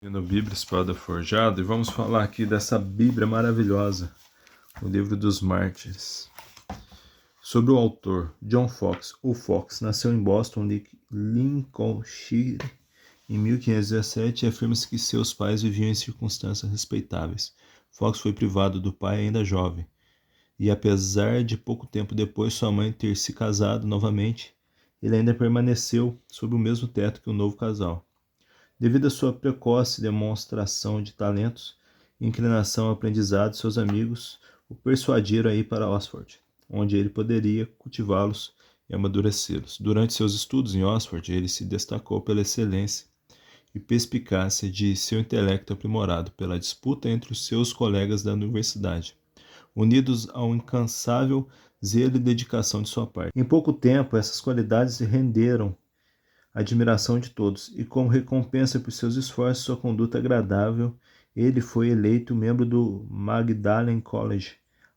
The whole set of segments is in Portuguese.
No Bíblia Espada Forjada, e vamos falar aqui dessa Bíblia maravilhosa, o Livro dos Mártires. Sobre o autor, John Foxe. O Foxe nasceu em Boston, Lincolnshire, em 1517 e afirma-se que seus pais viviam em circunstâncias respeitáveis. Foxe foi privado do pai ainda jovem, e apesar de pouco tempo depois sua mãe ter se casado novamente, ele ainda permaneceu sob o mesmo teto que o novo casal. Devido à sua precoce demonstração de talentos e inclinação ao aprendizado, seus amigos o persuadiram a ir para Oxford, onde ele poderia cultivá-los e amadurecê-los. Durante seus estudos em Oxford, ele se destacou pela excelência e perspicácia de seu intelecto aprimorado pela disputa entre os seus colegas da universidade, unidos ao incansável zelo e dedicação de sua parte. Em pouco tempo, essas qualidades renderam a admiração de todos, e como recompensa por seus esforços e sua conduta agradável, ele foi eleito membro do Magdalen College,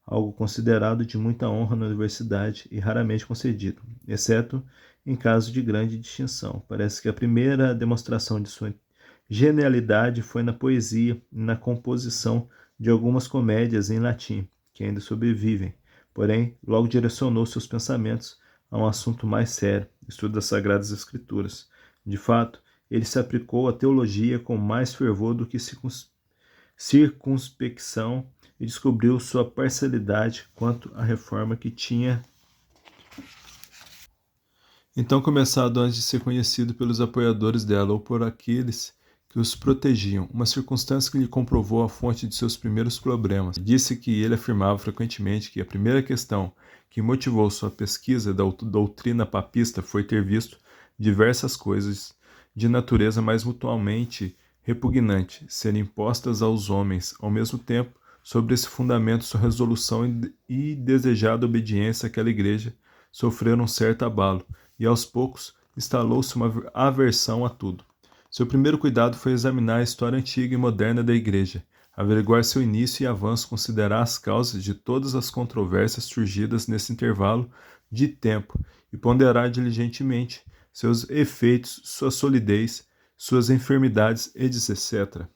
algo considerado de muita honra na universidade e raramente concedido, exceto em caso de grande distinção. Parece que a primeira demonstração de sua genialidade foi na poesia e na composição de algumas comédias em latim, que ainda sobrevivem. Porém, logo direcionou seus pensamentos a um assunto mais sério, estudo das Sagradas Escrituras. De fato, ele se aplicou à teologia com mais fervor do que circunspecção e descobriu sua parcialidade quanto à reforma que tinha então começado antes de ser conhecido pelos apoiadores dela ou por aqueles que os protegiam, uma circunstância que lhe comprovou a fonte de seus primeiros problemas. Disse que ele afirmava frequentemente que a primeira questão que motivou sua pesquisa da doutrina papista foi ter visto diversas coisas de natureza mais mutuamente repugnante serem impostas aos homens, ao mesmo tempo, sobre esse fundamento, sua resolução e desejada obediência àquela igreja sofreram um certo abalo, e aos poucos instalou-se uma aversão a tudo. Seu primeiro cuidado foi examinar a história antiga e moderna da Igreja, averiguar seu início e avanço, considerar as causas de todas as controvérsias surgidas nesse intervalo de tempo e ponderar diligentemente seus efeitos, sua solidez, suas enfermidades, etc.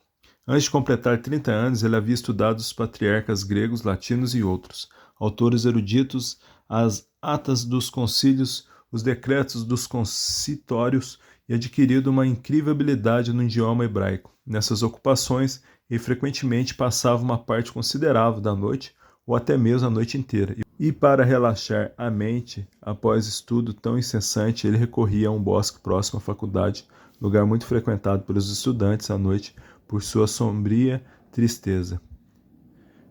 Antes de completar 30 anos, ele havia estudado os patriarcas gregos, latinos e outros, autores eruditos, as atas dos concílios, os decretos dos consistórios e adquirido uma incrível habilidade no idioma hebraico. Nessas ocupações, ele frequentemente passava uma parte considerável da noite ou até mesmo a noite inteira. E para relaxar a mente, após estudo tão incessante, ele recorria a um bosque próximo à faculdade, lugar muito frequentado pelos estudantes à noite por sua sombria tristeza.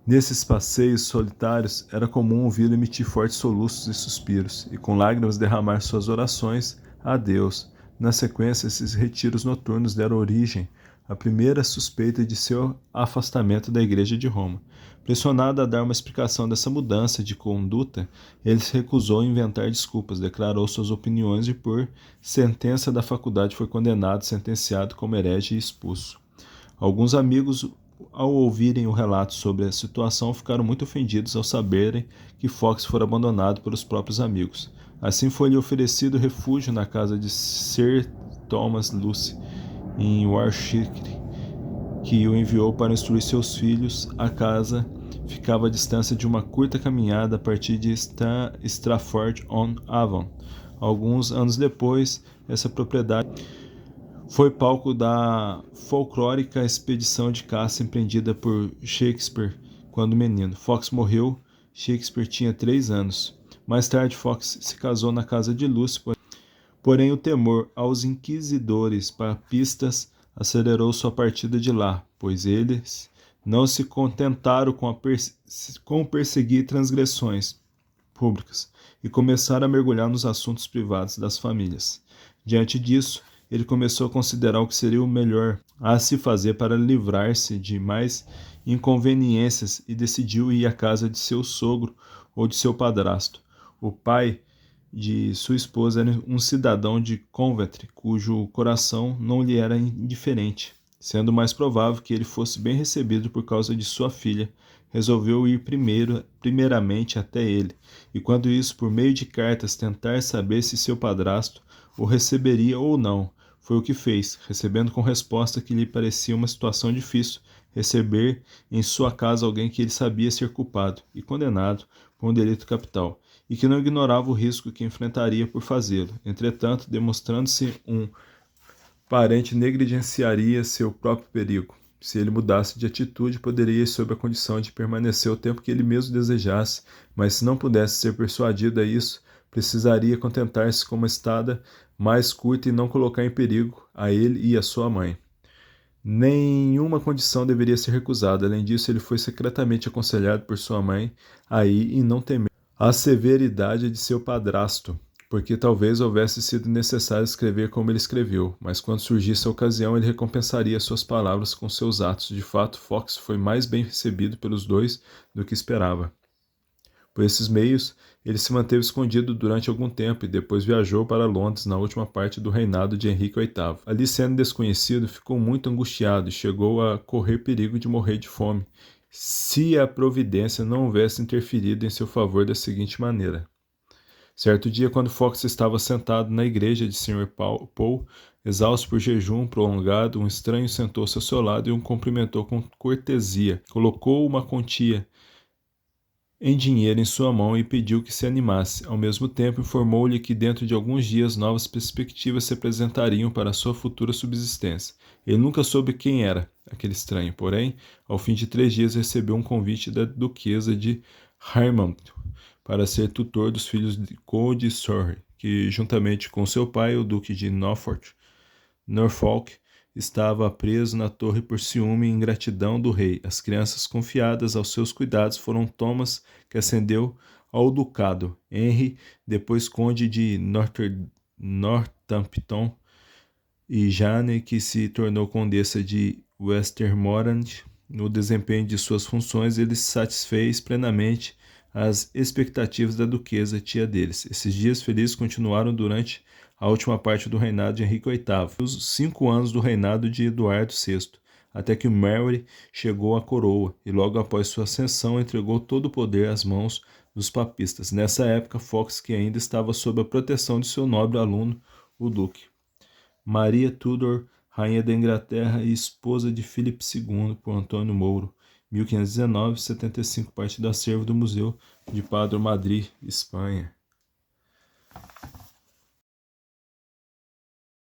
Nesses passeios solitários, era comum ouvi-lo emitir fortes soluços e suspiros, e com lágrimas derramar suas orações a Deus. Na sequência, esses retiros noturnos deram origem à primeira suspeita de seu afastamento da Igreja de Roma. Pressionado a dar uma explicação dessa mudança de conduta, ele se recusou a inventar desculpas, declarou suas opiniões e, por sentença da faculdade, foi condenado, sentenciado como herege e expulso. Alguns amigos, ao ouvirem o relato sobre a situação, ficaram muito ofendidos ao saberem que Fox fora abandonado pelos próprios amigos. Assim foi-lhe oferecido refúgio na casa de Sir Thomas Lucy, em Warwickshire, que o enviou para instruir seus filhos. A casa ficava à distância de uma curta caminhada a partir de Stratford-on-Avon. Alguns anos depois, essa propriedade foi palco da folclórica expedição de caça empreendida por Shakespeare quando menino. Fox morreu, Shakespeare tinha 3 anos. Mais tarde, Fox se casou na casa de Lucy, porém o temor aos inquisidores papistas acelerou sua partida de lá, pois eles não se contentaram com perseguir transgressões públicas e começaram a mergulhar nos assuntos privados das famílias. Diante disso, ele começou a considerar o que seria o melhor a se fazer para livrar-se de mais inconveniências e decidiu ir à casa de seu sogro ou de seu padrasto. O pai de sua esposa era um cidadão de Coventry, cujo coração não lhe era indiferente. Sendo mais provável que ele fosse bem recebido por causa de sua filha, resolveu ir primeiramente até ele, e quando isso, por meio de cartas, tentar saber se seu padrasto o receberia ou não. Foi o que fez, recebendo com resposta que lhe parecia uma situação difícil receber em sua casa alguém que ele sabia ser culpado e condenado por um delito capital, e que não ignorava o risco que enfrentaria por fazê-lo. Entretanto, demonstrando-se um parente, negligenciaria seu próprio perigo. Se ele mudasse de atitude, poderia ir sob a condição de permanecer o tempo que ele mesmo desejasse, mas se não pudesse ser persuadido a isso, precisaria contentar-se com uma estada mais curta e não colocar em perigo a ele e a sua mãe. Nenhuma condição deveria ser recusada. Além disso, ele foi secretamente aconselhado por sua mãe a ir e não temer a severidade de seu padrasto, porque talvez houvesse sido necessário escrever como ele escreveu, mas quando surgisse a ocasião, ele recompensaria suas palavras com seus atos. De fato, Fox foi mais bem recebido pelos dois do que esperava. Por esses meios, ele se manteve escondido durante algum tempo e depois viajou para Londres na última parte do reinado de Henrique VIII. Ali, sendo desconhecido, ficou muito angustiado e chegou a correr perigo de morrer de fome, se a providência não houvesse interferido em seu favor da seguinte maneira. Certo dia, quando Fox estava sentado na igreja de Sr. Paul, exausto por jejum prolongado, um estranho sentou-se ao seu lado e o cumprimentou com cortesia. Colocou uma quantia em dinheiro em sua mão e pediu que se animasse. Ao mesmo tempo, informou-lhe que dentro de alguns dias novas perspectivas se apresentariam para sua futura subsistência. Ele nunca soube quem era aquele estranho, porém, ao fim de 3 dias recebeu um convite da duquesa de Haermont para ser tutor dos filhos de Conde Surrey, que, juntamente com seu pai, o duque de Norfolk, estava preso na torre por ciúme e ingratidão do rei. As crianças confiadas aos seus cuidados foram Thomas, que ascendeu ao ducado, Henry, depois conde de Northampton, e Jane, que se tornou condessa de Westmoreland. No desempenho de suas funções, ele satisfez plenamente as expectativas da duquesa, tia deles. Esses dias felizes continuaram durante a última parte do reinado de Henrique VIII, os 5 anos do reinado de Eduardo VI, até que Mary chegou à coroa e logo após sua ascensão entregou todo o poder às mãos dos papistas. Nessa época, Fox, que ainda estava sob a proteção de seu nobre aluno, o duque Maria Tudor, rainha da Inglaterra e esposa de Filipe II, por Antônio Mouro, 1519, 75, parte do acervo do Museu de Padre, Madrid, Espanha.